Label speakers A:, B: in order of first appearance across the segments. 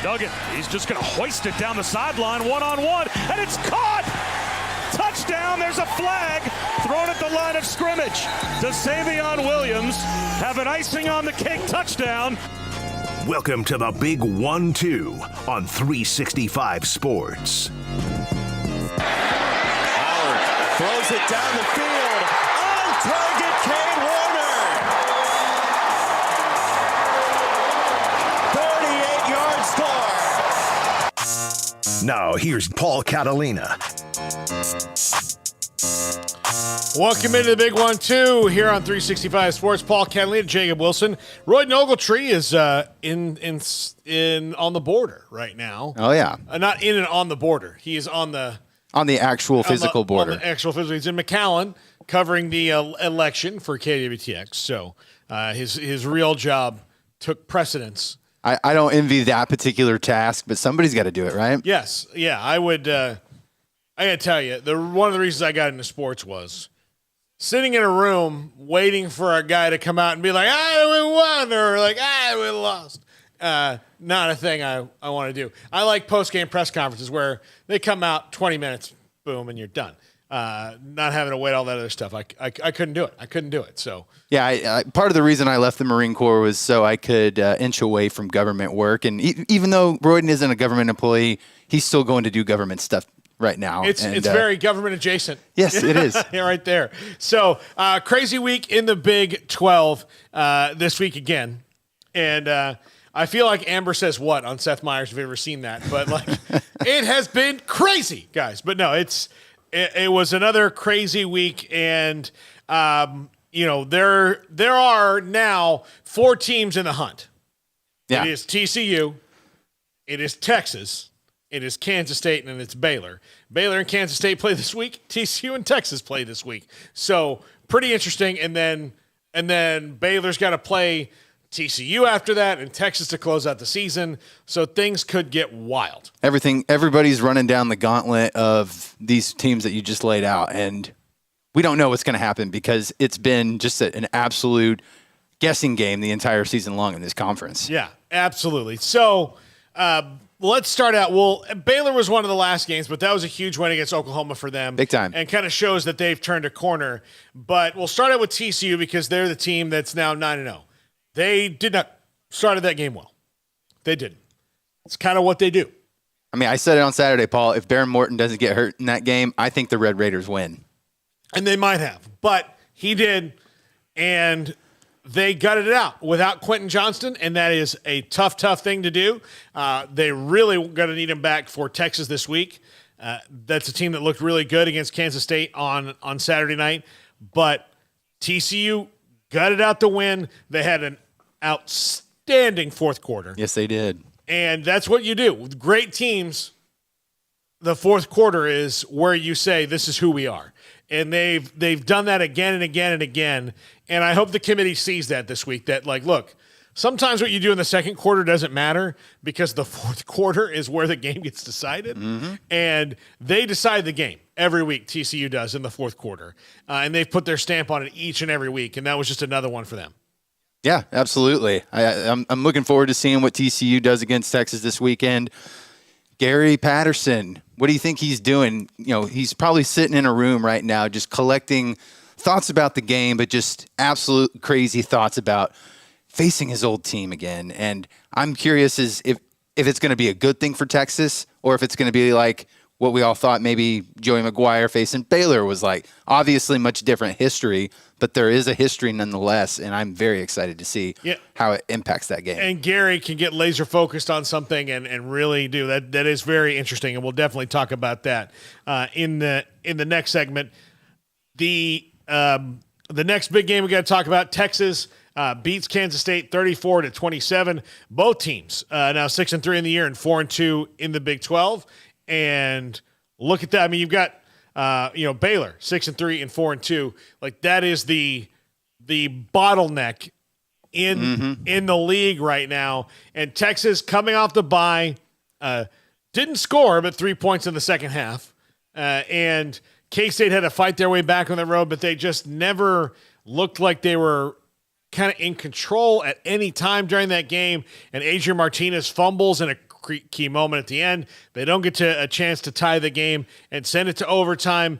A: Duggan, he's just going to hoist it down the sideline, one-on-one, and it's caught! Touchdown, there's a flag thrown at the line of scrimmage. Does Savion Williams have an icing on the cake touchdown?
B: Welcome to the Big 1-2 on 365 Sports.
C: Howard throws it down the field. On target, Kane Warner. 38-yard score.
B: Now here's Paul Catalina.
D: Welcome into the Big 1-2 here on 365 Sports. Paul Catalina, Jacob Wilson. Roy Ogletree is in on the border right now.
E: Oh yeah,
D: not in and on the border. He is on the
E: actual physical border.
D: On the actual physical. He's in McAllen covering the election for KWTX. So his real job took precedence.
E: I don't envy that particular task, but somebody's got to do it, right?
D: Yes, yeah. I would. I got to tell you, one of the reasons I got into sports was sitting in a room waiting for a guy to come out and be like, we won, or like, we lost. Not a thing I want to do. I like post-game press conferences where they come out 20 minutes, boom, and you're done. Not having to wait all that other stuff. I couldn't do it. So
E: yeah, I part of the reason I left the Marine Corps was so I could inch away from government work. And even though Royden isn't a government employee, he's still going to do government stuff right now.
D: It's very government adjacent.
E: Yes, it is.
D: Yeah, right there. So crazy week in the Big 12 this week again. And I feel like Amber Says What on Seth Meyers, if you've ever seen that. But like it has been crazy, guys. But no, it was another crazy week. And, there are now 4 teams in the hunt. Yeah. It is TCU. It is Texas. It is Kansas State, and it's Baylor. Baylor and Kansas State play this week. TCU and Texas play this week. So pretty interesting. And then Baylor's got to play TCU after that, and Texas to close out the season. So things could get wild.
E: Everybody's running down the gauntlet of these teams that you just laid out, and we don't know what's going to happen because it's been just an absolute guessing game the entire season long in this conference.
D: Yeah, absolutely. So let's start out. Well, Baylor was one of the last games, but that was a huge win against Oklahoma for them.
E: Big time.
D: And kind of shows that they've turned a corner. But we'll start out with TCU because they're the team that's now 9-0. They did not start that game well. They didn't. It's kind of what they do.
E: I mean, I said it on Saturday, Paul. If Baron Morton doesn't get hurt in that game, I think the Red Raiders win.
D: And they might have. But he did, and they gutted it out without Quentin Johnston, and that is a tough thing to do. They really going to need him back for Texas this week. That's a team that looked really good against Kansas State on Saturday night. But TCU gutted out the win. They had an outstanding fourth quarter.
E: Yes, they did.
D: And that's what you do. With great teams, the fourth quarter is where you say, this is who we are. And they've done that again and again and again. And I hope the committee sees that this week, that like, look, sometimes what you do in the second quarter doesn't matter because the fourth quarter is where the game gets decided. Mm-hmm. And they decide the game every week, TCU does, in the fourth quarter. And they've put their stamp on it each and every week. And that was just another one for them.
E: Yeah, absolutely. I'm looking forward to seeing what TCU does against Texas this weekend. Gary Patterson, what do you think he's doing? He's probably sitting in a room right now just collecting thoughts about the game, but just absolute crazy thoughts about facing his old team again. And I'm curious if it's going to be a good thing for Texas or if it's going to be like what we all thought maybe Joey McGuire facing Baylor was like. Obviously much different history, but there is a history nonetheless, and I'm very excited to see how it impacts that game.
D: And Gary can get laser focused on something and really do that. That is very interesting, and we'll definitely talk about that in the next segment. The next big game we got to talk about, Texas beats Kansas State 34-27. Both teams now 6-3 in the year and 4-2 in the Big 12. And look at that. I mean, you've got Baylor 6-3 and 4-2. Like that is the bottleneck in the league right now. And Texas coming off the bye didn't score but 3 points in the second half. And K-State had to fight their way back on the road, but they just never looked like they were kind of in control at any time during that game, and Adrian Martinez fumbles in a key moment at the end. They don't get to a chance to tie the game and send it to overtime.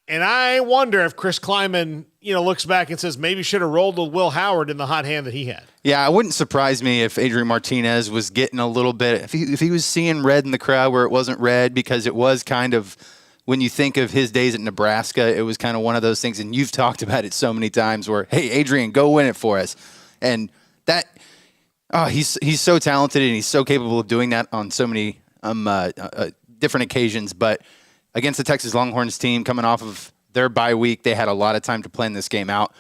D: And I wonder if Chris Kleiman, looks back and says maybe should have rolled with Will Howard in the hot hand that he had.
E: Yeah, it wouldn't surprise me if Adrian Martinez was getting a little bit, if he was seeing red in the crowd where it wasn't red, because it was kind of, when you think of his days at Nebraska, it was kind of one of those things, and you've talked about it so many times where, hey, Adrian, go win it for us. And that, he's so talented and he's so capable of doing that on so many different occasions. But against the Texas Longhorns team coming off of their bye week, they had a lot of time to plan this game out.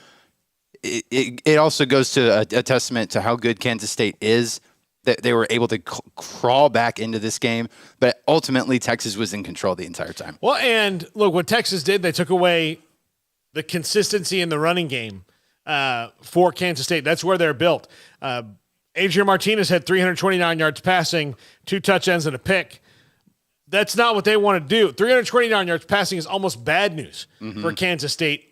E: It also goes to a testament to how good Kansas State is, that they were able to crawl back into this game. But ultimately, Texas was in control the entire time.
D: Well, and look, what Texas did, they took away the consistency in the running game for Kansas State. That's where they're built. Adrian Martinez had 329 yards passing, 2 touchdowns and a pick. That's not what they want to do. 329 yards passing is almost bad news for Kansas State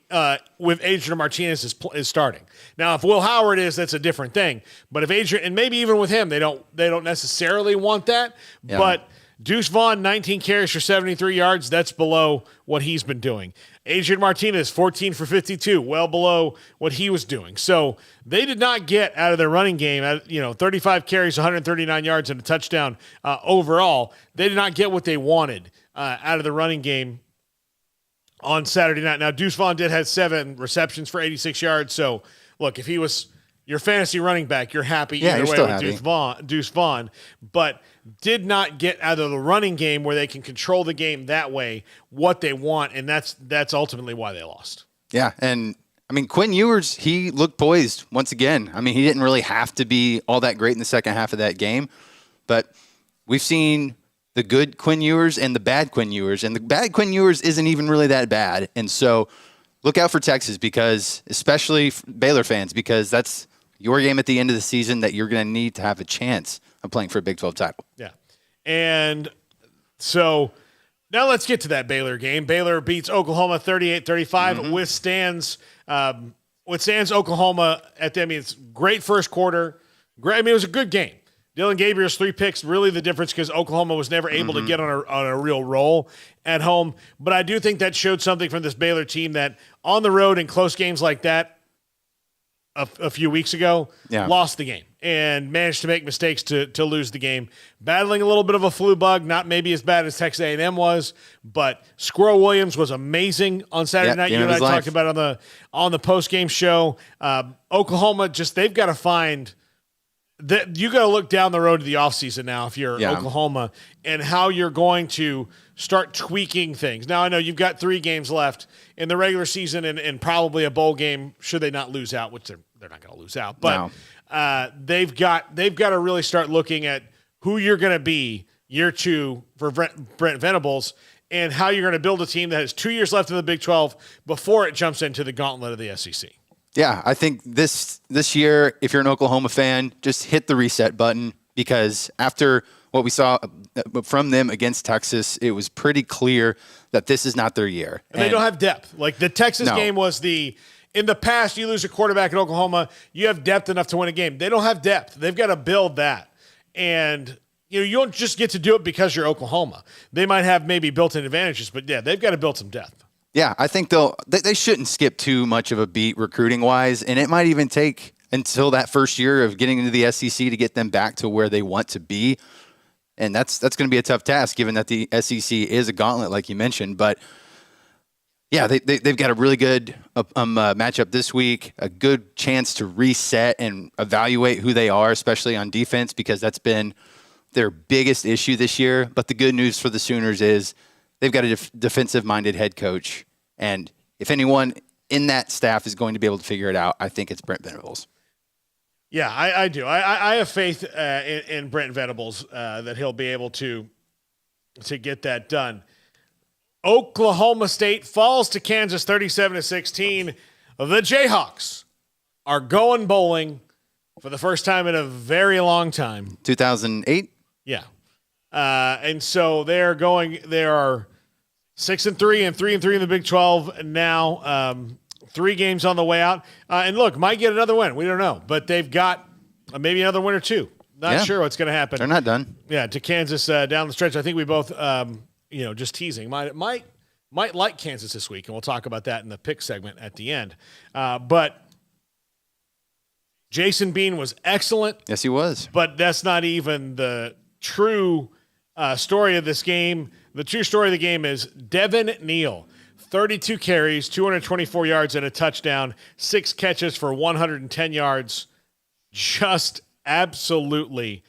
D: with Adrian Martinez is starting. Now, if Will Howard is, that's a different thing. But if Adrian, and maybe even with him, they don't necessarily want that. Yeah. But Deuce Vaughn, 19 carries for 73 yards. That's below what he's been doing. Adrian Martinez, 14 for 52, well below what he was doing. So they did not get out of their running game, 35 carries, 139 yards, and a touchdown overall. They did not get what they wanted out of the running game on Saturday night. Now, Deuce Vaughn did have 7 receptions for 86 yards. So, look, if he was your fantasy running back, you're happy either way with Deuce Vaughn. But did not get out of the running game where they can control the game that way, what they want, and that's ultimately why they lost.
E: Yeah, and Quinn Ewers, he looked poised once again. He didn't really have to be all that great in the second half of that game, but we've seen the good Quinn Ewers and the bad Quinn Ewers, and the bad Quinn Ewers isn't even really that bad. And so look out for Texas, because especially Baylor fans, because that's your game at the end of the season that you're going to need to have a chance of playing for a Big 12 title.
D: Yeah. And so now let's get to that Baylor game. Baylor beats Oklahoma 38-35, withstands Oklahoma at the end. It's great first quarter. Great. It was a good game. Dylan Gabriel's 3 picks, really the difference, because Oklahoma was never able to get on a real roll at home. But I do think that showed something from this Baylor team, that on the road in close games like that a few weeks ago, lost the game and managed to make mistakes to lose the game. Battling a little bit of a flu bug, not maybe as bad as Texas A&M was, but Squirrel Williams was amazing on Saturday night. You and I talked about it on the post-game show. Oklahoma, they've got to find that. You got to look down the road to the offseason now if you're Oklahoma, and how you're going to start tweaking things. Now, I know you've got 3 games left in the regular season and probably a bowl game should they not lose out, which they're not going to lose out. But they've got to really start looking at who you're going to be year 2 for Brent Venables, and how you're going to build a team that has 2 years left in the Big 12 before it jumps into the gauntlet of the SEC.
E: Yeah, I think this year, if you're an Oklahoma fan, just hit the reset button, because after what we saw from them against Texas, it was pretty clear that this is not their year.
D: And they don't have depth. Like the Texas game was in the past, you lose a quarterback at Oklahoma, you have depth enough to win a game. They don't have depth. They've got to build that. And you don't just get to do it because you're Oklahoma. They might have maybe built-in advantages, but they've got to build some depth.
E: Yeah, I think they shouldn't skip too much of a beat recruiting-wise, and it might even take until that first year of getting into the SEC to get them back to where they want to be. And that's going to be a tough task, given that the SEC is a gauntlet, like you mentioned. But yeah, they've got a really good matchup this week, a good chance to reset and evaluate who they are, especially on defense, because that's been their biggest issue this year. But the good news for the Sooners is they've got a defensive-minded head coach. And if anyone in that staff is going to be able to figure it out, I think it's Brent Venables.
D: Yeah, I do. I have faith in Brent Venables that he'll be able to get that done. Oklahoma State falls to Kansas 37-16. The Jayhawks are going bowling for the first time in a very long time.
E: 2008?
D: Yeah. And so they are 6-3 and 3-3 in the Big 12 now. 3 games on the way out. And look, might get another win. We don't know. But they've got maybe another win or 2. Not sure what's going to happen.
E: They're not done.
D: Yeah, to Kansas down the stretch. I think we both, just teasing, might like Kansas this week, and we'll talk about that in the pick segment at the end. But Jason Bean was excellent.
E: Yes, he was.
D: But that's not even the true story of this game. The true story of the game is Devin Neal, 32 carries, 224 yards, and a touchdown, 6 catches for 110 yards. Just absolutely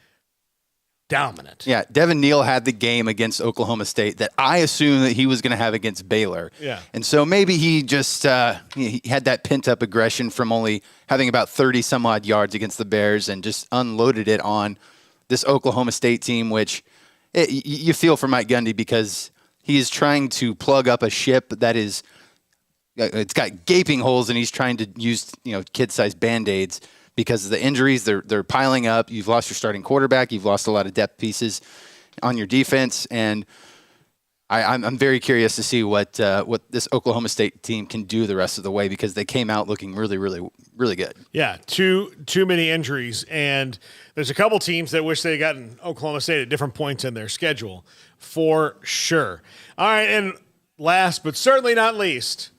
D: dominant.
E: Yeah, Devin Neal had the game against Oklahoma State that I assumed that he was going to have against Baylor.
D: Yeah.
E: And so maybe he just he had that pent-up aggression from only having about 30-some-odd yards against the Bears and just unloaded it on this Oklahoma State team, which you feel for Mike Gundy because he is trying to plug up a ship that is it's got gaping holes, and he's trying to use kid-sized Band-Aids because of the injuries. They're piling up. You've lost your starting quarterback. You've lost a lot of depth pieces on your defense, and I'm very curious to see what this Oklahoma State team can do the rest of the way because they came out looking really, really, really good.
D: Yeah, too many injuries, and there's a couple teams that wish they had gotten Oklahoma State at different points in their schedule, for sure. All right, and last but certainly not least,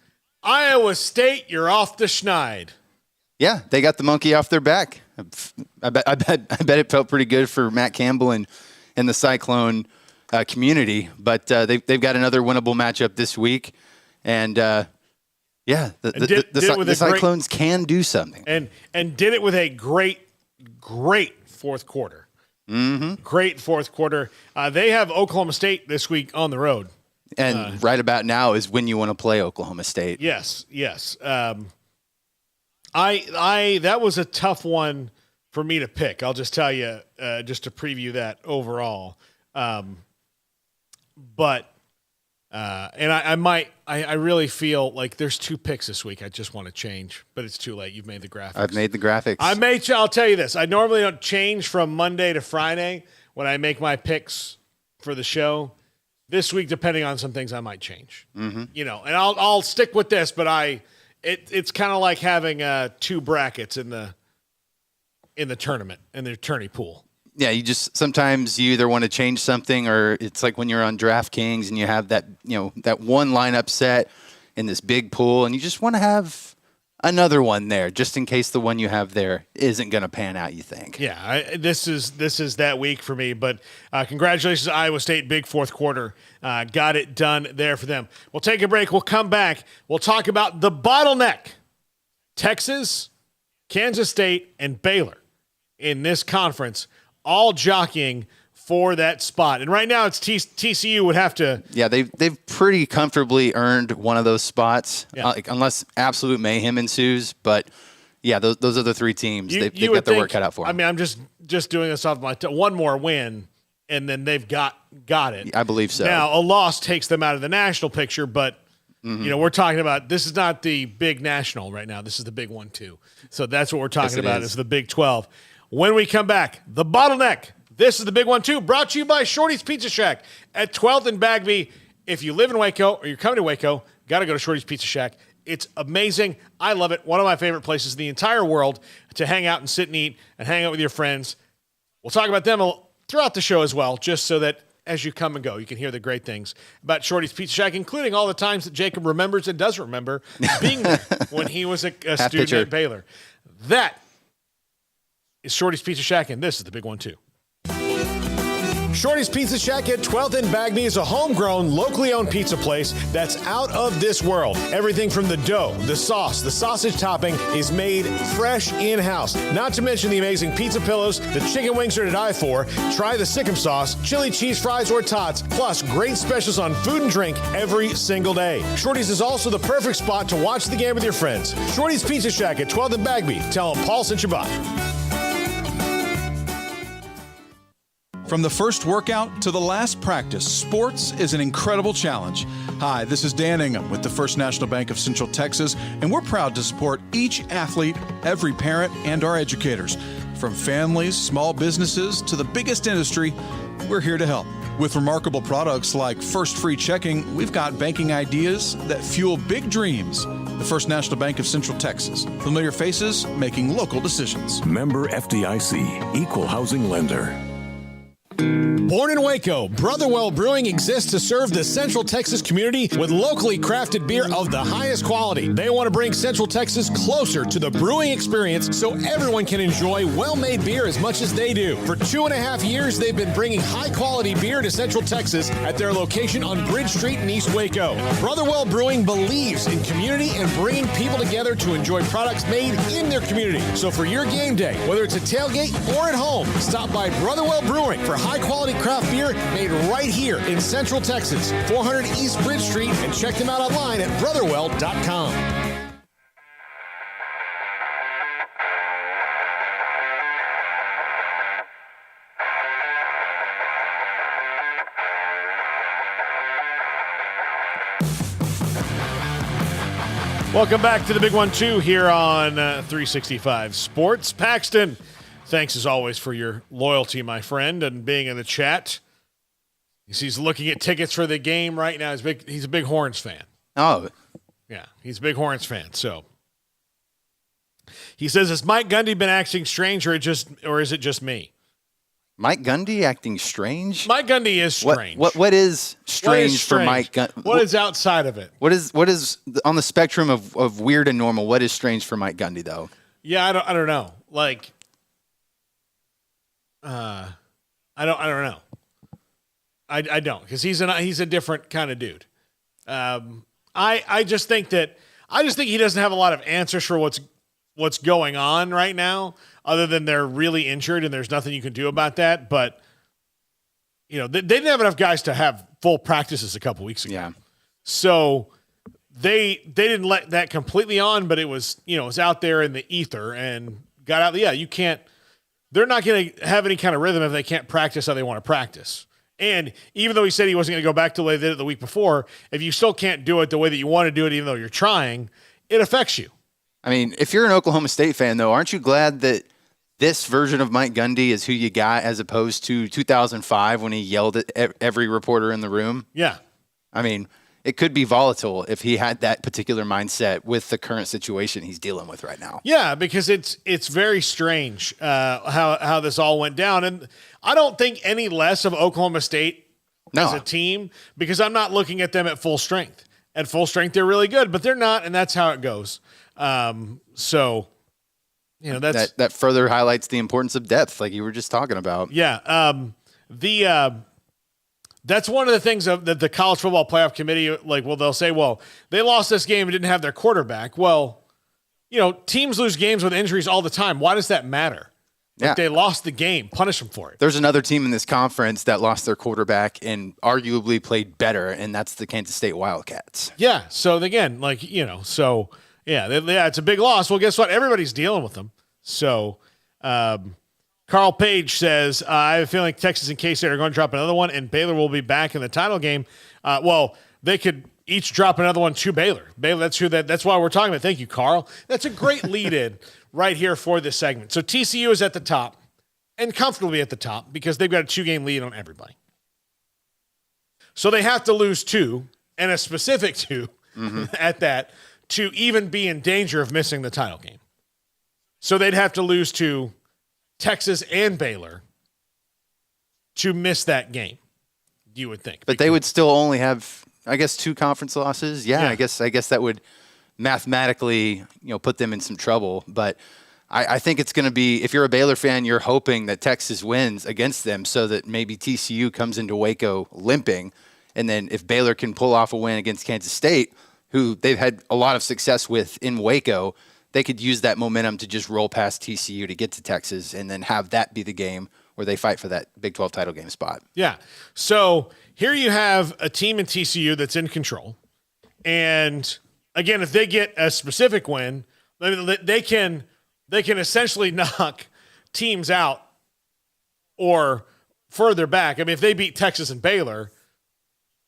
D: Iowa State, you're off the schneid.
E: Yeah, they got the monkey off their back. I bet it felt pretty good for Matt Campbell and the Cyclone community. But they've got another winnable matchup this week, and the Cyclones can do something.
D: And did it with a great fourth quarter.
E: Mm-hmm.
D: Great fourth quarter. They have Oklahoma State this week on the road,
E: and right about now is when you want to play Oklahoma State.
D: Yes. That was a tough one for me to pick. I'll just tell you, just to preview that overall. I really feel like there's 2 picks this week I just want to change, but it's too late. You've made the graphics.
E: I've made the graphics.
D: I'll tell you this. I normally don't change from Monday to Friday when I make my picks for the show. This week, depending on some things, I might change.
E: Mm-hmm.
D: And I'll stick with this, but it's kind of like having 2 brackets in the tournament, in the tourney pool.
E: Yeah, sometimes you either want to change something, or it's like when you're on DraftKings and you have that one lineup set in this big pool, and you just want to have another one there just in case the one you have there isn't going to pan out, you think.
D: Yeah, this is that week for me, but congratulations to Iowa State, big fourth quarter. Got it done there for them. We'll take a break. We'll come back. We'll talk about the bottleneck. Texas, Kansas State, and Baylor in this conference, all jockeying for that spot. And right now it's TCU would have to.
E: Yeah, they've pretty comfortably earned one of those spots,
D: yeah.
E: Unless absolute mayhem ensues. But yeah, those are the 3 teams. They've got their work cut out for them.
D: I mean, I'm just doing this off my one more win, and then they've got it.
E: I believe so.
D: Now a loss takes them out of the national picture, but we're talking about this is not the big national right now. This is the big 1-2. So that's what we're talking about. Is the Big 12. When we come back, the bottleneck. This is the big 1-2, brought to you by Shorty's Pizza Shack at 12th and Bagby. If you live in Waco or you're coming to Waco, got to go to Shorty's Pizza Shack. It's amazing. I love it. One of my favorite places in the entire world to hang out and sit and eat and hang out with your friends. We'll talk about them throughout the show as well, just so that as you come and go, you can hear the great things about Shorty's Pizza Shack, including all the times that Jacob remembers and doesn't remember being there when he was a student at Baylor. That is Shorty's Pizza Shack, and this is the big 1-2. Shorty's Pizza Shack at 12th and Bagby is a homegrown, locally owned pizza place that's out of this world. Everything from the dough, the sauce, the sausage topping is made fresh in-house. Not to mention the amazing pizza pillows, the chicken wings are to die for. Try the Sikkim sauce, chili cheese fries or tots, plus great specials on food and drink every single day. Shorty's is also the perfect spot to watch the game with your friends. Shorty's Pizza Shack at 12th and Bagby. Tell them Paul sent you by.
F: From the first workout to the last practice, sports is an incredible challenge. Hi, this is Dan Ingham with the First National Bank of Central Texas, and we're proud to support each athlete, every parent, and our educators. From families, small businesses, to the biggest industry, we're here to help. With remarkable products like First Free Checking, we've got banking ideas that fuel big dreams The First National Bank of Central Texas. Familiar faces making local decisions.
G: Member FDIC, Equal Housing Lender.
H: Born in Waco, Brotherwell Brewing exists to serve the Central Texas community with locally crafted beer of the highest quality. They want to bring Central Texas closer to the brewing experience so everyone can enjoy well-made beer as much as they do. For 2.5 years, they've been bringing high-quality beer to Central Texas at their location on Bridge Street in East Waco. Brotherwell Brewing believes in community and bringing people together to enjoy products made in their community. So for your game day, whether it's a tailgate or at home, stop by Brotherwell Brewing for high-quality craft beer made right here in Central Texas, 400 East Bridge Street, and check them out online at brotherwell.com.
D: Welcome back to the Big 1-2 here on 365 Sports. Paxton, thanks as always for your loyalty, my friend, and being in the chat. He's looking at tickets for the game right now. He's a big Horns fan.
E: Oh,
D: Yeah, he's a big Horns fan. So he says, has Mike Gundy been acting strange or is it just me?
E: Mike Gundy acting strange?
D: Mike Gundy is strange.
E: What is strange for Mike Gundy?
D: What is outside of it?
E: What is on the spectrum of weird and normal? What is strange for Mike Gundy though?
D: Yeah, I don't know. Like, I don't know. I don't, because he's a different kind of dude. I just think he doesn't have a lot of answers for what's going on right now, other than they're really injured and there's nothing you can do about that. But they didn't have enough guys to have full practices a couple weeks ago.
E: Yeah.
D: So they didn't let that completely on, but it was out there in the ether and got out. Yeah, you can't. They're not going to have any kind of rhythm if they can't practice how they want to practice. And even though he said he wasn't going to go back to the way they did it the week before, if you still can't do it the way that you want to do it, even though you're trying, it affects you.
E: I mean, if you're an Oklahoma State fan, though, aren't you glad that this version of Mike Gundy is who you got as opposed to 2005 when he yelled at every reporter in the room?
D: Yeah.
E: I mean, it could be volatile if he had that particular mindset with the current situation he's dealing with right now.
D: Yeah, because it's very strange how this all went down. And I don't think any less of Oklahoma State as a team, because I'm not looking at them at full strength. At full strength, they're really good, but they're not, and that's how it goes. So,
E: that further highlights the importance of depth, like you were just talking about.
D: Yeah. That's one of the things that the college football playoff committee, they'll say, well, they lost this game and didn't have their quarterback. Well, teams lose games with injuries all the time. Why does that matter?
E: Yeah.
D: They lost the game. Punish them for it.
E: There's another team in this conference that lost their quarterback and arguably played better, and that's the Kansas State Wildcats.
D: Yeah. So again, it's a big loss. Well, guess what? Everybody's dealing with them. So, Carl Page says, I have a feeling Texas and K-State are going to drop another one, and Baylor will be back in the title game. They could each drop another one to Baylor. That's why we're talking about. Thank you, Carl. That's a great lead-in right here for this segment. So TCU is at the top, and comfortably at the top, because they've got a 2-game lead on everybody. So they have to lose 2, and a specific 2 at that, to even be in danger of missing the title game. So they'd have to lose to Texas and Baylor to miss that game, you would think.
E: But they would still only have, I guess, 2 conference losses. Yeah. I guess that would mathematically, put them in some trouble. But I think it's going to be, if you're a Baylor fan, you're hoping that Texas wins against them so that maybe TCU comes into Waco limping. And then if Baylor can pull off a win against Kansas State, who they've had a lot of success with in Waco, they could use that momentum to just roll past TCU to get to Texas and then have that be the game where they fight for that Big 12 title game spot.
D: Yeah. So here you have a team in TCU that's in control. And again, if they get a specific win, they can essentially knock teams out or further back. I mean, if they beat Texas and Baylor,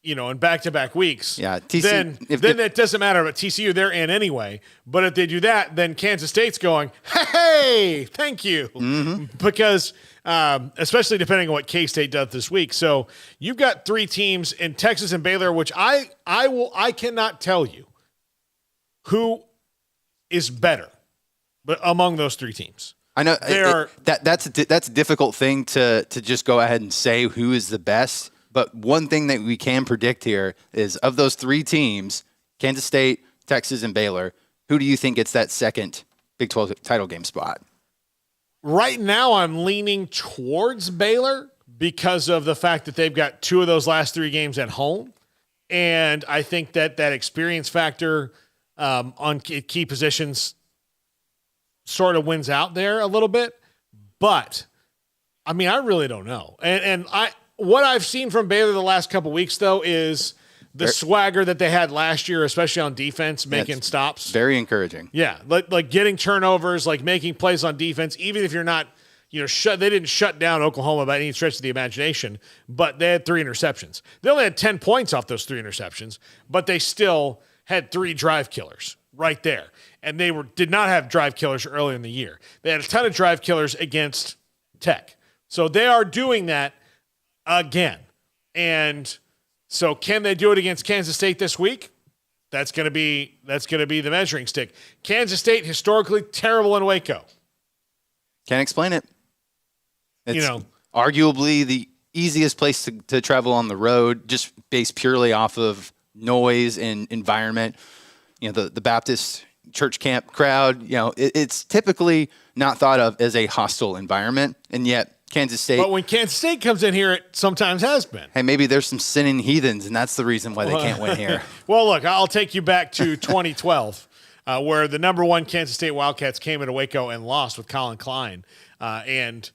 D: in back-to-back weeks, then it doesn't matter about TCU. They're in anyway. But if they do that, then Kansas State's going, hey, thank you. Mm-hmm. Because especially depending on what K-State does this week. So you've got 3 teams in Texas and Baylor, which I cannot tell you who is better but among those three teams.
E: I know that's a difficult thing to just go ahead and say who is the best. But one thing that we can predict here is of those three teams, Kansas State, Texas, and Baylor, who do you think gets that second Big 12 title game spot?
D: Right now, I'm leaning towards Baylor because of the fact that they've got two of those last three games at home. And I think that experience factor on key positions sort of wins out there a little bit. But, I mean, I really don't know. And what I've seen from Baylor the last couple weeks, though, is the swagger that they had last year, especially on defense, making stops.
E: Very encouraging.
D: Yeah, like getting turnovers, like making plays on defense, even if you're not, they didn't shut down Oklahoma by any stretch of the imagination, but they had 3 interceptions. They only had 10 points off those 3 interceptions, but they still had 3 drive killers right there. And they did not have drive killers earlier in the year. They had a ton of drive killers against Tech. So they are doing that again. And so can they do it against Kansas State this week? That's going to be the measuring stick. Kansas State historically terrible in Waco.
E: Can't explain it. It's arguably the easiest place to travel on the road, just based purely off of noise and environment. The Baptist church camp crowd, it's typically not thought of as a hostile environment, and yet Kansas State.
D: But when Kansas State comes in here, it sometimes has been.
E: Hey, maybe there's some sinning heathens, and that's the reason why they can't win here.
D: Well, look, I'll take you back to 2012, where the number 1 Kansas State Wildcats came into Waco and lost with Colin Klein, and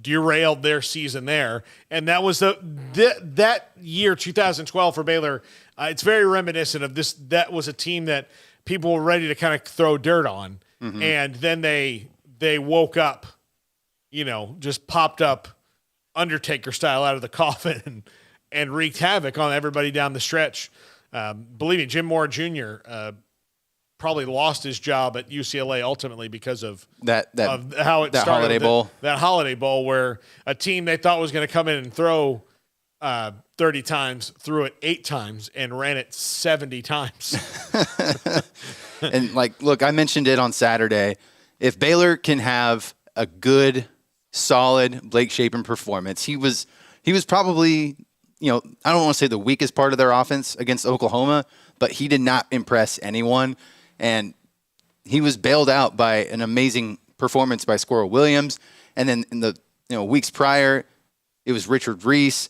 D: derailed their season there. And that was that year, 2012 for Baylor. It's very reminiscent of this. That was a team that people were ready to kind of throw dirt on, and then they woke up. Just popped up Undertaker style out of the coffin and wreaked havoc on everybody down the stretch. Believe me, Jim Moore Jr. Probably lost his job at UCLA ultimately because of how it started.
E: Holiday Bowl.
D: That Holiday Bowl where a team they thought was going to come in and throw 30 times, threw it 8 times and ran it 70 times.
E: And look, I mentioned it on Saturday. If Baylor can have a good, solid Blake Shapen performance. He was probably, I don't want to say the weakest part of their offense against Oklahoma, but he did not impress anyone. And he was bailed out by an amazing performance by Squirrel Williams. And then in the weeks prior, it was Richard Reese.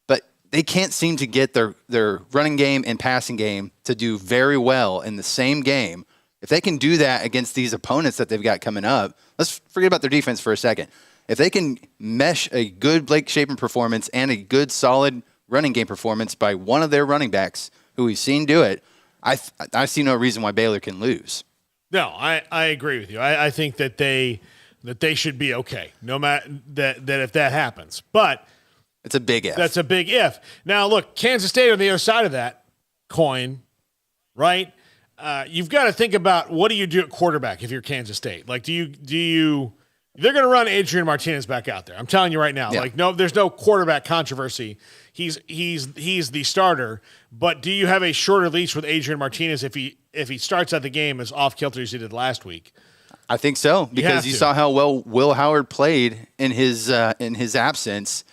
E: But they can't seem to get their running game and passing game to do very well in the same game. If they can do that against these opponents that they've got coming up, let's forget about their defense for a second. If they can mesh a good Blake Shapen performance and a good, solid running game performance by one of their running backs who we've seen do it, I see no reason why Baylor can lose.
D: No, I agree with you. I think that they should be okay, no matter that if that happens. But
E: it's a big if.
D: That's a big if. Now, look, Kansas State on the other side of that coin, right? You've got to think about what do you do at quarterback if you're Kansas State? Like, do you? They're going to run Adrian Martinez back out there. I'm telling you right now.
E: Yeah.
D: No, there's no quarterback controversy. He's the starter. But do you have a shorter leash with Adrian Martinez if he starts out the game as off kilter as he did last week?
E: I think so because you saw how well Will Howard played in his absence.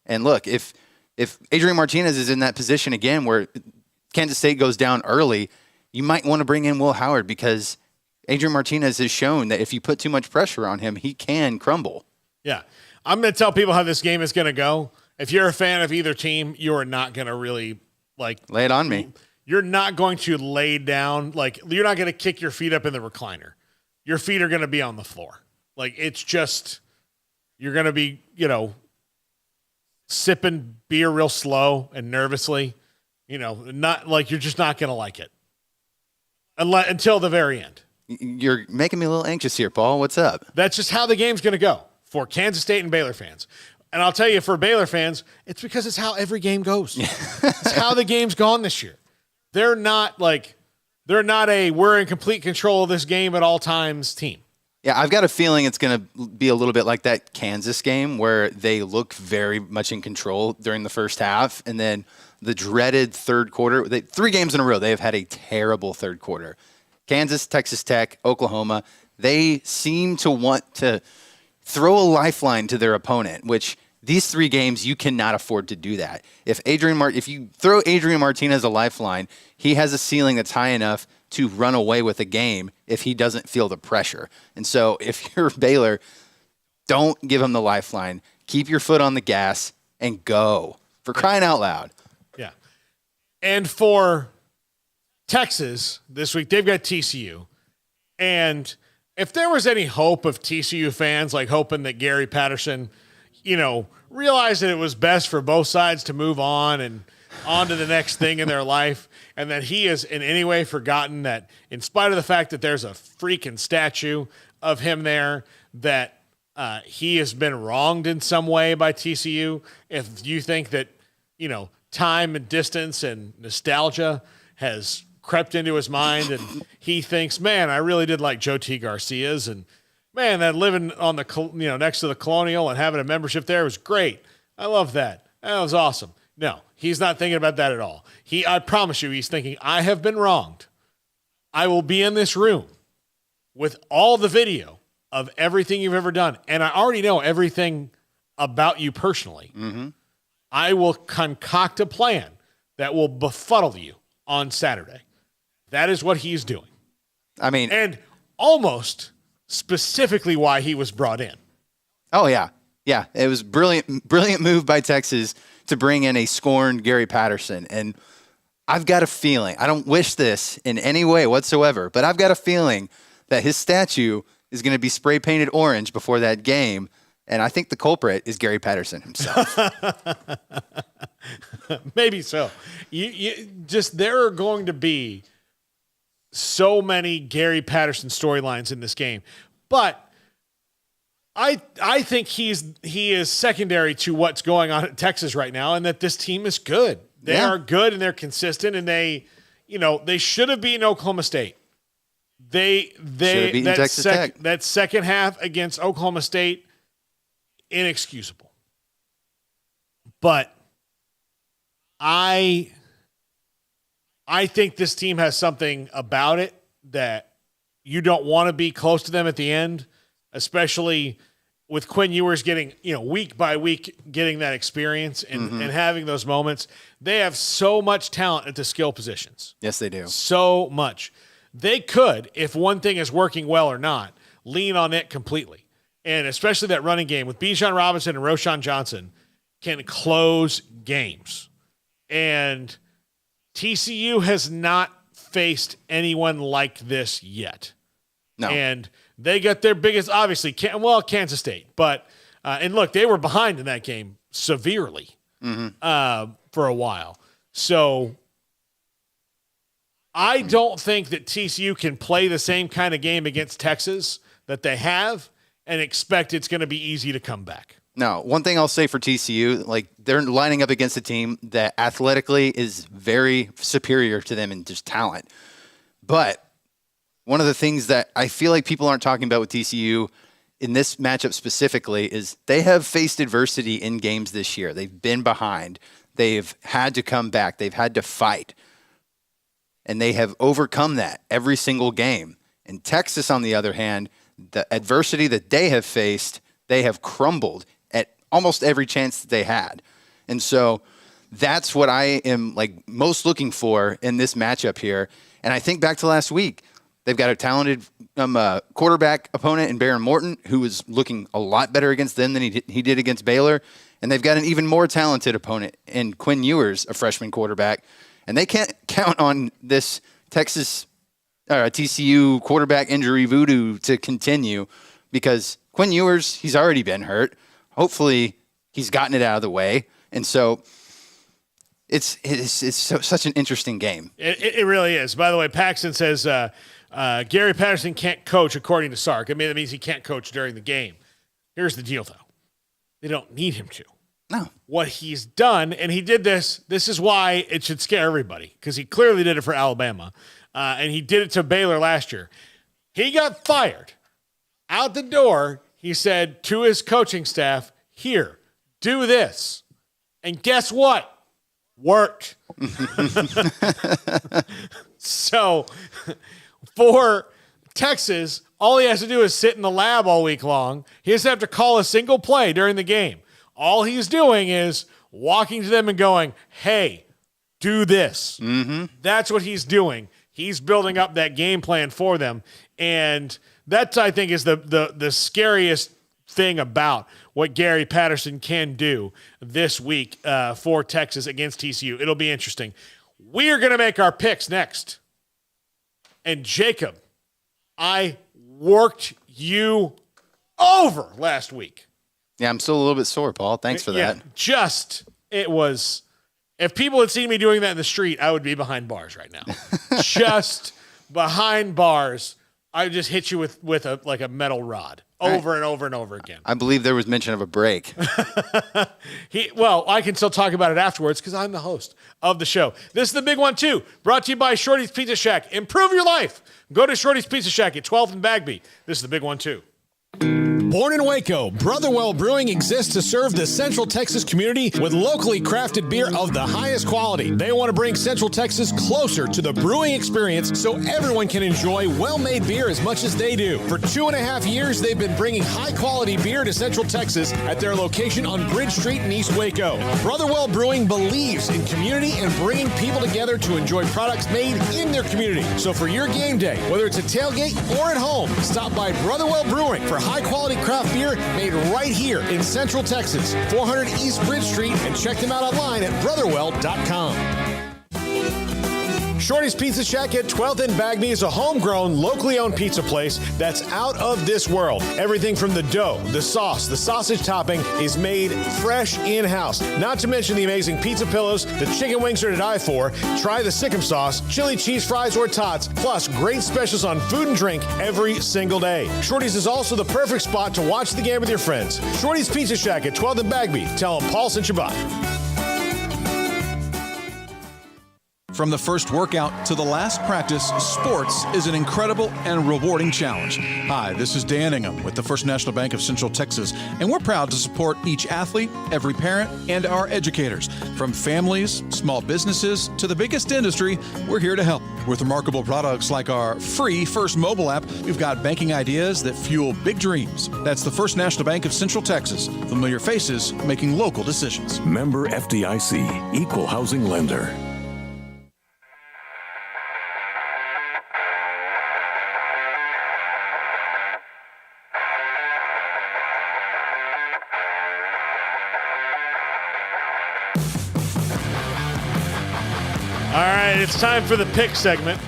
E: And look, if Adrian Martinez is in that position again where Kansas State goes down early, you might want to bring in Will Howard because Adrian Martinez has shown that if you put too much pressure on him, he can crumble.
D: Yeah. I'm going to tell people how this game is going to go. If you're a fan of either team, you are not going to really
E: lay it on me.
D: You're not going to lay down. You're not going to kick your feet up in the recliner. Your feet are going to be on the floor. It's just, you're going to be, sipping beer real slow and nervously, not you're just not going to like it. Until the very end.
E: You're making me a little anxious here, Paul. What's up?
D: That's just how the game's going to go for Kansas State and Baylor fans. And I'll tell you, for Baylor fans, it's because it's how every game goes. It's how the game's gone this year. They're not a we're in complete control of this game at all times team.
E: Yeah, I've got a feeling it's going to be a little bit like that Kansas game where they look very much in control during the first half, and then the dreaded third quarter. 3 games in a row, they have had a terrible third quarter. Kansas, Texas Tech, Oklahoma, they seem to want to throw a lifeline to their opponent, which these 3 games, you cannot afford to do that. If you throw Adrian Martinez a lifeline, he has a ceiling that's high enough to run away with a game if he doesn't feel the pressure. And so if you're Baylor, don't give him the lifeline. Keep your foot on the gas and go. For crying out loud.
D: Yeah. And for Texas this week, they've got TCU. And if there was any hope of TCU fans like hoping that Gary Patterson, realized that it was best for both sides to move on and on to the next thing in their life, and that he has in any way forgotten that in spite of the fact that there's a freaking statue of him there, that he has been wronged in some way by TCU. If you think that, time and distance and nostalgia has crept into his mind and he thinks, man, I really did like Joe T. Garcia's, and man, that living on the, next to the Colonial and having a membership there was great. I love that. That was awesome. No, he's not thinking about that at all. I promise you, he's thinking, I have been wronged. I will be in this room with all the video of everything you've ever done. And I already know everything about you personally. Mm-hmm. I will concoct a plan that will befuddle you on Saturday. That is what he's doing. And almost specifically why he was brought in.
E: Oh, yeah. Yeah, it was brilliant move by Texas to bring in a scorned Gary Patterson. And I've got a feeling, I don't wish this in any way whatsoever, but I've got a feeling that his statue is going to be spray painted orange before that game. And I think the culprit is Gary Patterson himself.
D: Maybe so. There are going to be so many Gary Patterson storylines in this game, but I think he is secondary to what's going on at Texas right now, and that this team is good. They are good and they're consistent, and they should have beaten Oklahoma State.
E: Texas Tech.
D: That second half against Oklahoma State, inexcusable. But I think this team has something about it that you don't want to be close to them at the end, especially with Quinn Ewers getting, week by week, getting that experience and having those moments. They have so much talent at the skill positions.
E: Yes, they do.
D: So much. They could, if one thing is working well or not, lean on it completely. And especially that running game with Bijan Robinson and Roschon Johnson can close games. And TCU has not faced anyone like this yet.
E: No.
D: And they got their biggest, obviously, Kansas State. But, and look, they were behind in that game severely for a while. So I don't think that TCU can play the same kind of game against Texas that they have and expect it's going to be easy to come back.
E: No, one thing I'll say for TCU, they're lining up against a team that athletically is very superior to them in just talent. But one of the things that I feel like people aren't talking about with TCU in this matchup specifically is they have faced adversity in games this year. They've been behind. They've had to come back. They've had to fight. And they have overcome that every single game. And Texas, on the other hand, the adversity that they have faced, they have crumbled at almost every chance that they had. And so that's what I am most looking for in this matchup here. And I think back to last week, they've got a talented quarterback opponent in Baron Morton, who is looking a lot better against them than he did against Baylor. And they've got an even more talented opponent in Quinn Ewers, a freshman quarterback. And they can't count on this TCU quarterback injury voodoo to continue, because Quinn Ewers, he's already been hurt. Hopefully he's gotten it out of the way. And so it's such an interesting game.
D: It really is. By the way, Paxton says Gary Patterson can't coach according to Sark. That means he can't coach during the game. Here's the deal, though. They don't need him to.
E: No.
D: What he's done, and he did this is why it should scare everybody, because he clearly did it for Alabama, and he did it to Baylor last year. He got fired Out the door, he said to his coaching staff, "Here, do this." And guess what? Worked. So for Texas, all he has to do is sit in the lab all week long. He doesn't have to call a single play during the game. All he's doing is walking to them and going, "Hey, do this." Mm-hmm. That's what he's doing. He's building up that game plan for them. And that, I think, is the scariest thing about what Gary Patterson can do this week for Texas against TCU. It'll be interesting. We are going to make our picks next. And Jacob, I worked you over last week.
E: Yeah, I'm still a little bit sore, Paul. Thanks for that.
D: It was, if people had seen me doing that in the street, I would be behind bars right now. Just behind bars. I just hit you with a metal rod over and over and over again.
E: I believe there was mention of a break.
D: I can still talk about it afterwards because I'm the host of the show. This is the big one, too. Brought to you by Shorty's Pizza Shack. Improve your life. Go to Shorty's Pizza Shack at 12th and Bagby. This is the big one, too.
H: Born in Waco, Brotherwell Brewing exists to serve the Central Texas community with locally crafted beer of the highest quality. They want to bring Central Texas closer to the brewing experience so everyone can enjoy well-made beer as much as they do. For 2.5 years, they've been bringing high-quality beer to Central Texas at their location on Bridge Street in East Waco. Brotherwell Brewing believes in community and bringing people together to enjoy products made in their community. So for your game day, whether it's a tailgate or at home, stop by Brotherwell Brewing for high-quality craft beer made right here in Central Texas, 400 East Bridge Street, and check them out online at brotherwell.com. Shorty's Pizza Shack at 12th and Bagby is a homegrown, locally owned pizza place that's out of this world. Everything from the dough, the sauce, the sausage topping is made fresh in-house. Not to mention the amazing pizza pillows, the chicken wings are to die for. Try the Sikkim sauce, chili cheese fries or tots, plus great specials on food and drink every single day. Shorty's is also the perfect spot to watch the game with your friends. Shorty's Pizza Shack at 12th and Bagby. Tell them Paul sent you by.
F: From the first workout to the last practice, sports is an incredible and rewarding challenge. Hi, this is Dan Ingham with the First National Bank of Central Texas, and we're proud to support each athlete, every parent, and our educators. From families, small businesses, to the biggest industry, we're here to help. With remarkable products like our free First mobile app, we've got banking ideas that fuel big dreams. That's the First National Bank of Central Texas. Familiar faces making local decisions.
G: Member FDIC, Equal Housing Lender.
D: All right, it's time for the pick segment,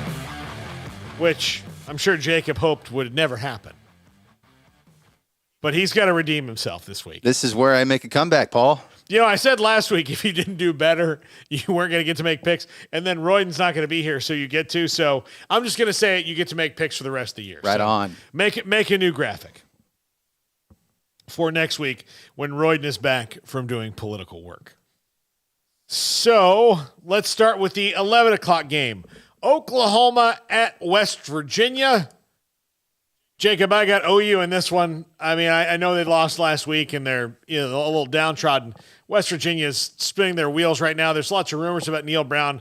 D: which I'm sure Jacob hoped would never happen. But he's got to redeem himself this week.
E: This is where I make a comeback, Paul.
D: You know, I said last week if you didn't do better, you weren't going to get to make picks. And then Royden's not going to be here, so you get to. So I'm just going to say you get to make picks for the rest of the year.
E: Right on.
D: Make a new graphic for next week when Royden is back from doing political work. So let's start with the 11 o'clock game. Oklahoma at West Virginia. Jacob, I got OU in this one. I mean, I know they lost last week and they're a little downtrodden. West Virginia is spinning their wheels right now. There's lots of rumors about Neil Brown,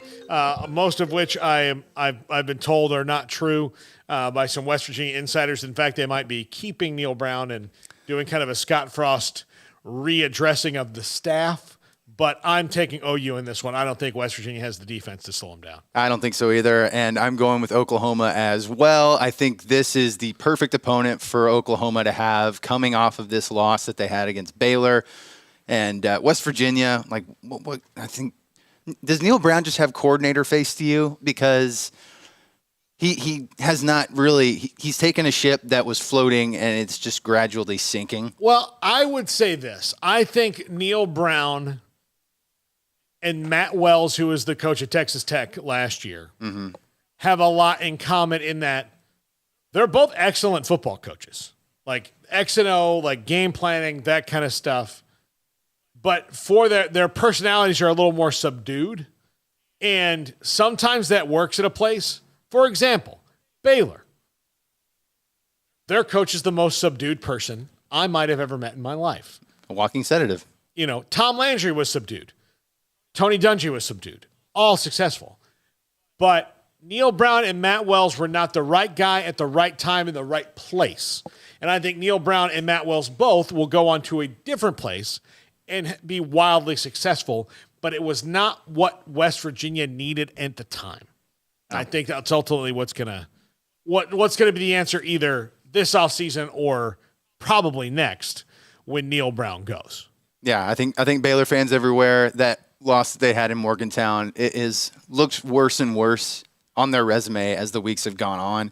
D: most of which I've been told are not true by some West Virginia insiders. In fact, they might be keeping Neil Brown and doing kind of a Scott Frost readdressing of the staff. But I'm taking OU in this one. I don't think West Virginia has the defense to slow them down.
E: I don't think so either, and I'm going with Oklahoma as well. I think this is the perfect opponent for Oklahoma to have coming off of this loss that they had against Baylor. And West Virginia, what I think, does Neil Brown just have coordinator face to you? Because he has not really – he's taken a ship that was floating, and it's just gradually sinking.
D: Well, I would say this. I think Neil Brown – and Matt Wells, who was the coach at Texas Tech last year, have a lot in common in that they're both excellent football coaches. Like X and O, like game planning, that kind of stuff. But for their personalities are a little more subdued. And sometimes that works at a place. For example, Baylor. their coach is the most subdued person I might have ever met in my life.
E: A walking sedative.
D: You know, Tom Landry was subdued. Tony Dungy was subdued. All successful. But Neil Brown and Matt Wells were not the right guy at the right time in the right place. And I think Neil Brown and Matt Wells both will go on to a different place and be wildly successful. But it was not what West Virginia needed at the time. I think that's ultimately what's gonna be the answer either this offseason or probably next when Neil Brown goes.
E: Yeah, I think Baylor fans everywhere, that loss that they had in Morgantown, looks worse and worse on their resume as the weeks have gone on.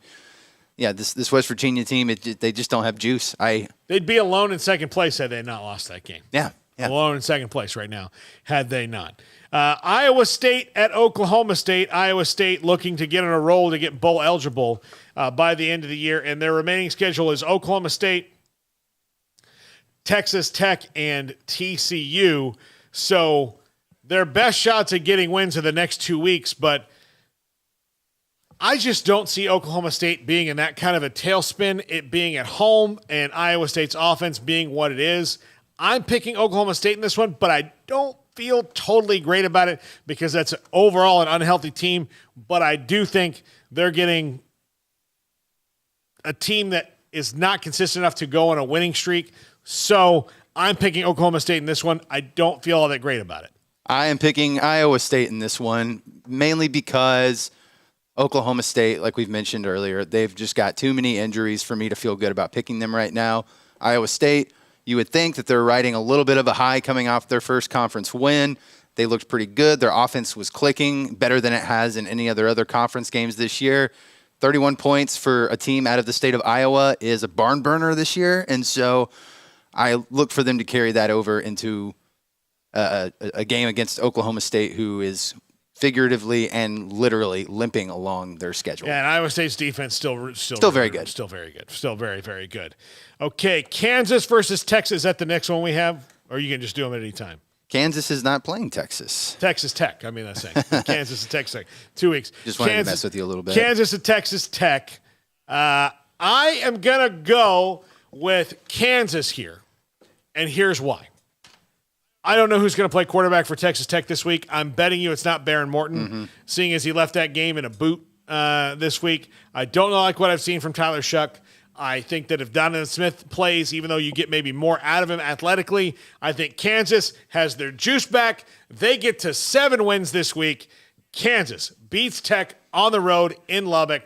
E: Yeah, this West Virginia team, they just don't have juice.
D: They'd be alone in second place had they not lost that game.
E: Yeah.
D: Alone in second place right now had they not. Iowa State at Oklahoma State. Iowa State looking to get on a roll to get bowl eligible by the end of the year. And their remaining schedule is Oklahoma State, Texas Tech, and TCU. So their best shots at getting wins are the next 2 weeks. But I just don't see Oklahoma State being in that kind of a tailspin, it being at home and Iowa State's offense being what it is. I'm picking Oklahoma State in this one, but I don't feel totally great about it because that's overall an unhealthy team. But I do think they're getting a team that is not consistent enough to go on a winning streak. So I'm picking Oklahoma State in this one. I don't feel all that great about it.
E: I am picking Iowa State in this one, mainly because Oklahoma State, like we've mentioned earlier, they've just got too many injuries for me to feel good about picking them right now. Iowa State, you would think that they're riding a little bit of a high coming off their first conference win. They looked pretty good. Their offense was clicking better than it has in any other conference games this year. 31 points for a team out of the state of Iowa is a barn burner this year. And so I look for them to carry that over into a game against Oklahoma State, who is figuratively and literally limping along their schedule.
D: Yeah, and Iowa State's defense still
E: very good.
D: Still very good. Still very, very good. Okay, Kansas versus Texas. Is that the next one we have? Or you can just do them at any time?
E: Kansas is not playing Texas.
D: Texas Tech. I mean, that's saying. Kansas and Texas Tech. 2 weeks.
E: Just wanted to mess with you a little bit.
D: Kansas and Texas Tech. I am going to go with Kansas here. And here's why. I don't know who's going to play quarterback for Texas Tech this week. I'm betting you it's not Baron Morton, seeing as he left that game in a boot this week. I don't like what I've seen from Tyler Shuck. I think that if Donovan Smith plays, even though you get maybe more out of him athletically, I think Kansas has their juice back. They get to 7 wins this week. Kansas beats Tech on the road in Lubbock.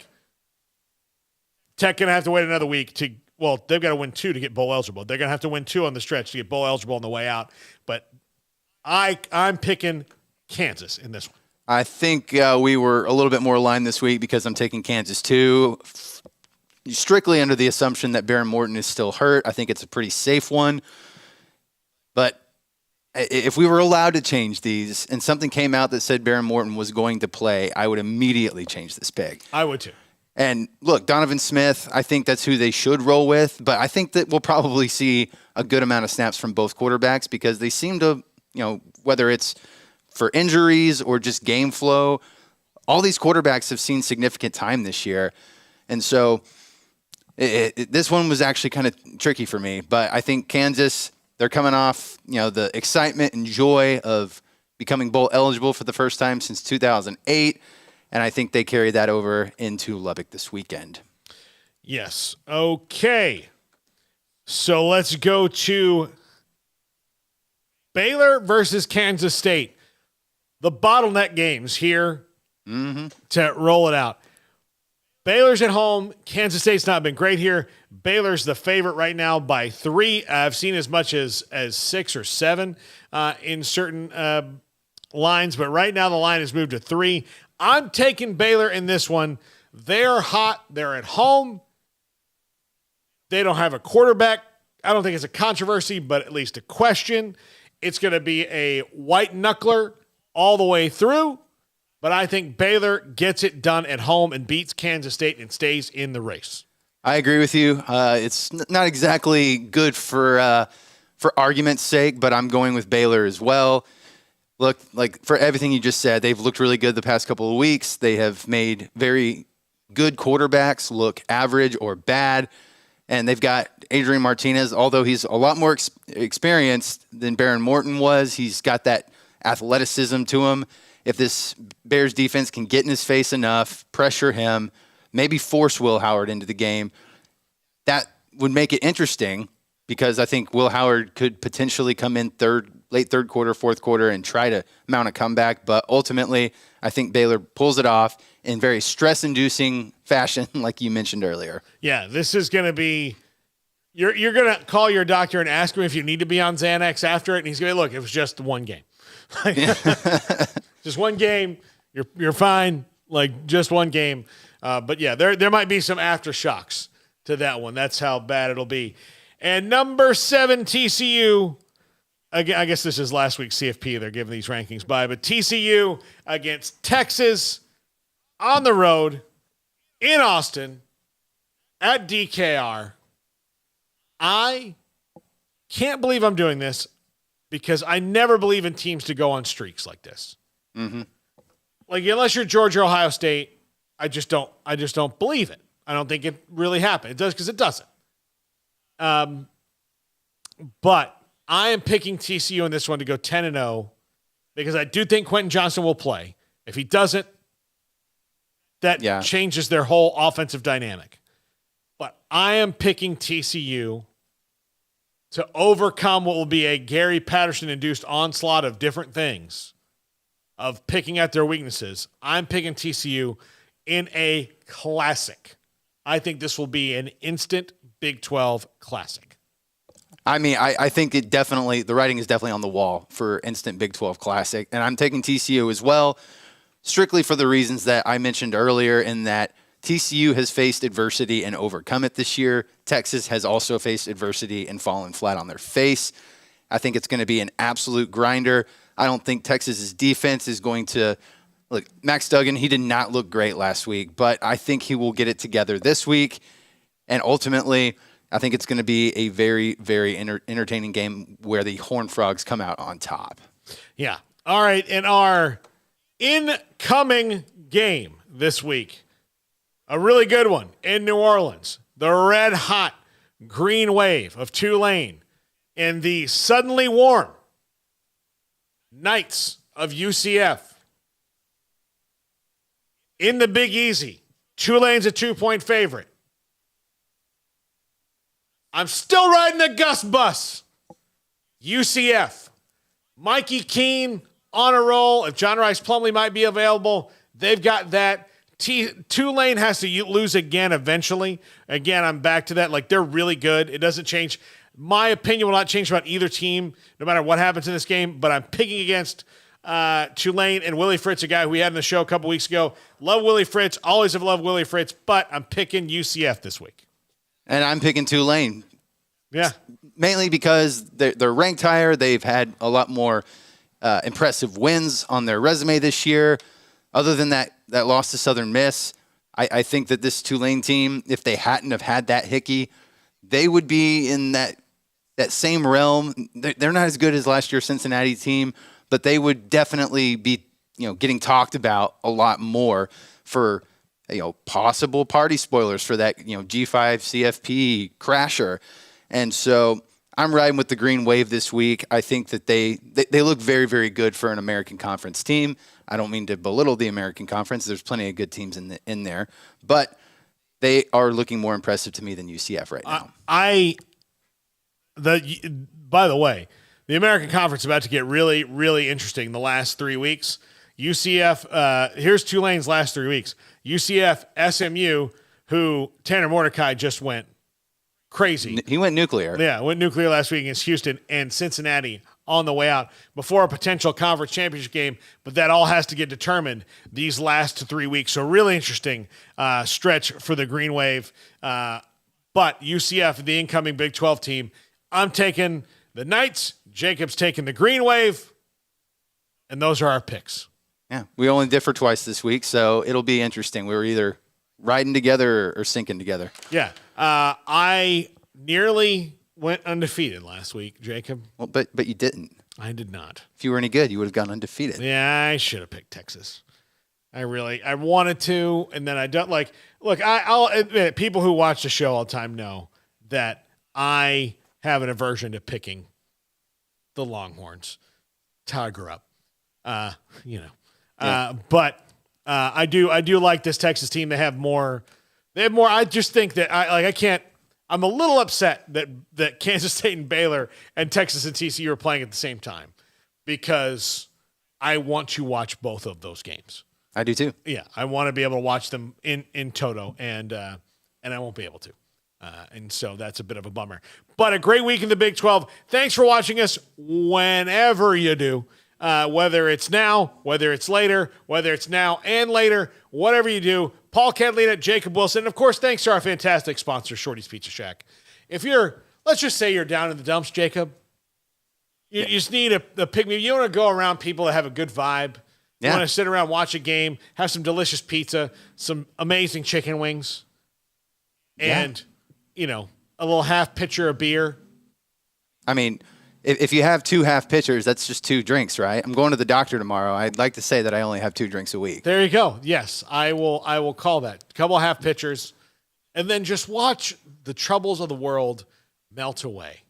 D: Tech going to have to wait another week to, well, they've got to win 2 to get bowl eligible. They're going to have to win 2 on the stretch to get bowl eligible on the way out. But I'm picking Kansas in this one.
E: I think we were a little bit more aligned this week because I'm taking Kansas too. Strictly under the assumption that Baron Morton is still hurt. I think it's a pretty safe one. But if we were allowed to change these and something came out that said Baron Morton was going to play, I would immediately change this pick.
D: I would too.
E: And look, Donovan Smith, I think that's who they should roll with. But I think that we'll probably see a good amount of snaps from both quarterbacks because they seem to, whether it's for injuries or just game flow, all these quarterbacks have seen significant time this year. And so this one was actually kind of tricky for me. But I think Kansas, they're coming off, the excitement and joy of becoming bowl eligible for the first time since 2008. And I think they carry that over into Lubbock this weekend.
D: Yes. Okay. So let's go to Baylor versus Kansas State. The bottleneck games here to roll it out. Baylor's at home. Kansas State's not been great here. Baylor's the favorite right now by 3. I've seen as much as 6 or 7 in certain lines, but right now the line has moved to 3. I'm taking Baylor in this one. They're hot. They're at home. They don't have a quarterback. I don't think it's a controversy, but at least a question. It's going to be a white knuckler all the way through, but I think Baylor gets it done at home and beats Kansas State and stays in the race.
E: I agree with you. It's not exactly good for argument's sake, but I'm going with Baylor as well. Look, like for everything you just said, they've looked really good the past couple of weeks. They have made very good quarterbacks look average or bad. And they've got Adrian Martinez, although he's a lot more experienced than Baron Morton was. He's got that athleticism to him. If this Bears defense can get in his face enough, pressure him, maybe force Will Howard into the game, that would make it interesting, because I think Will Howard could potentially come in late third quarter, fourth quarter, and try to mount a comeback. But ultimately, I think Baylor pulls it off in very stress-inducing fashion, like you mentioned earlier.
D: Yeah, this is going to be – you're going to call your doctor and ask him if you need to be on Xanax after it, and he's going to look, it was just one game. Just one game. You're fine. Like, just one game. But, yeah, there might be some aftershocks to that one. That's how bad it'll be. And number 7, TCU. Again, I guess this is last week's CFP they're giving these rankings by, but TCU against Texas on the road in Austin at DKR. I can't believe I'm doing this, because I never believe in teams to go on streaks like this.
E: Mm-hmm.
D: Like, unless you're Georgia, Ohio State, I just don't believe it. I don't think it really happened. It does, because it doesn't. But I am picking TCU in this one to go 10-0, because I do think Quentin Johnson will play. If he doesn't, that changes their whole offensive dynamic. But I am picking TCU to overcome what will be a Gary Patterson-induced onslaught of different things, of picking at their weaknesses. I'm picking TCU in a classic. I think this will be an instant Big 12 classic.
E: I mean, I think the writing is definitely on the wall for instant Big 12 classic. And I'm taking TCU as well, strictly for the reasons that I mentioned earlier, in that TCU has faced adversity and overcome it this year. Texas has also faced adversity and fallen flat on their face. I think it's going to be an absolute grinder. I don't think Texas's defense is going to look. Max Duggan, he did not look great last week, but I think he will get it together this week. And ultimately, I think it's going to be a very, very entertaining game where the Horned Frogs come out on top.
D: Yeah. All right. And our incoming game this week, a really good one in New Orleans, the red hot green wave of Tulane and the suddenly warm Knights of UCF. In the Big Easy, Tulane's a 2-point favorite. I'm still riding the Gus bus. UCF. Mikey Keene on a roll. If John Rice Plumlee might be available, they've got that. Tulane has to lose again eventually. Again, I'm back to that. Like, they're really good. It doesn't change. My opinion will not change about either team, no matter what happens in this game, but I'm picking against Tulane and Willie Fritz, a guy who we had in the show a couple weeks ago. Love Willie Fritz. Always have loved Willie Fritz, but I'm picking UCF this week.
E: And I'm picking Tulane.
D: Yeah.
E: Mainly because they're ranked higher. They've had a lot more impressive wins on their resume this year. Other than that loss to Southern Miss, I think that this Tulane team, if they hadn't have had that Hickey, they would be in that same realm. They're not as good as last year's Cincinnati team, but they would definitely be, getting talked about a lot more for, possible party spoilers for that, G5 CFP crasher. And so I'm riding with the Green Wave this week. I think that they look very, very good for an American Conference team. I don't mean to belittle the American Conference. There's plenty of good teams in there, but they are looking more impressive to me than UCF right now.
D: By the way, the American Conference is about to get really, really interesting the last 3 weeks. UCF, here's Tulane's last 3 weeks. UCF, SMU, who Tanner Mordecai just went crazy.
E: He went nuclear.
D: Yeah, went nuclear last week against Houston, and Cincinnati on the way out before a potential conference championship game, but that all has to get determined these last 3 weeks. So really interesting stretch for the Green Wave. But UCF, the incoming Big 12 team, I'm taking the Knights. Jacob's taking the Green Wave. And those are our picks.
E: Yeah, we only differ twice this week, so it'll be interesting. We were either riding together or sinking together.
D: Yeah. I nearly went undefeated last week, Jacob.
E: Well, but you didn't.
D: I did not.
E: If you were any good, you would have gone undefeated.
D: Yeah, I should have picked Texas. I wanted to, and then I don't. Look, I'll admit, people who watch the show all the time know that I have an aversion to picking the Longhorns. That's how I grew up. But I do like this Texas team. They have more. I just think that I can't. I'm a little upset that Kansas State and Baylor and Texas and TCU are playing at the same time, because I want to watch both of those games.
E: I do too.
D: Yeah, I want to be able to watch them in toto, and I won't be able to. And so that's a bit of a bummer. But a great week in the Big 12. Thanks for watching us whenever you do. Whether it's now, whether it's later, whether it's now and later, whatever you do. Paul Catalina, Jacob Wilson. And of course, thanks to our fantastic sponsor, Shorty's Pizza Shack. If let's just say you're down in the dumps, Jacob. You just need a pick-me. You want to go around people that have a good vibe. You want to sit around, watch a game, have some delicious pizza, some amazing chicken wings, and, a little half pitcher of beer. I mean,
E: if you have 2 half pitchers, that's just 2 drinks, right? I'm going to the doctor tomorrow. I'd like to say that I only have 2 drinks a week.
D: There you go. Yes, I will call that. A couple half pitchers, and then just watch the troubles of the world melt away.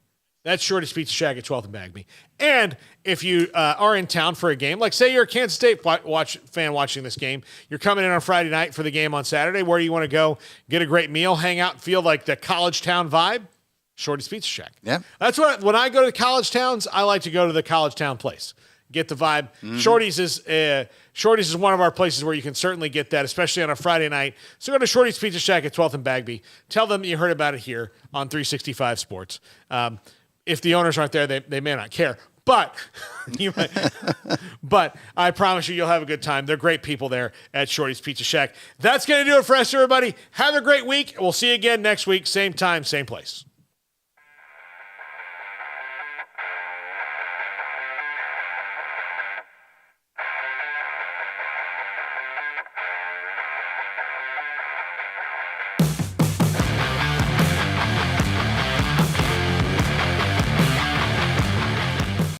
D: That's Shorty's Pizza Shack at 12th and Bagby. And if you are in town for a game, like say you're a Kansas State fan watching this game, you're coming in on Friday night for the game on Saturday, where do you want to go get a great meal, hang out, feel like the college town vibe? Shorty's Pizza Shack.
E: Yeah.
D: That's when I go to college towns, I like to go to the college town place. Get the vibe. Mm-hmm. Shorty's is one of our places where you can certainly get that, especially on a Friday night. So go to Shorty's Pizza Shack at 12th and Bagby. Tell them you heard about it here on 365 Sports. If the owners aren't there, they may not care. But but I promise you'll have a good time. They're great people there at Shorty's Pizza Shack. That's going to do it for us, everybody. Have a great week. We'll see you again next week. Same time, same place.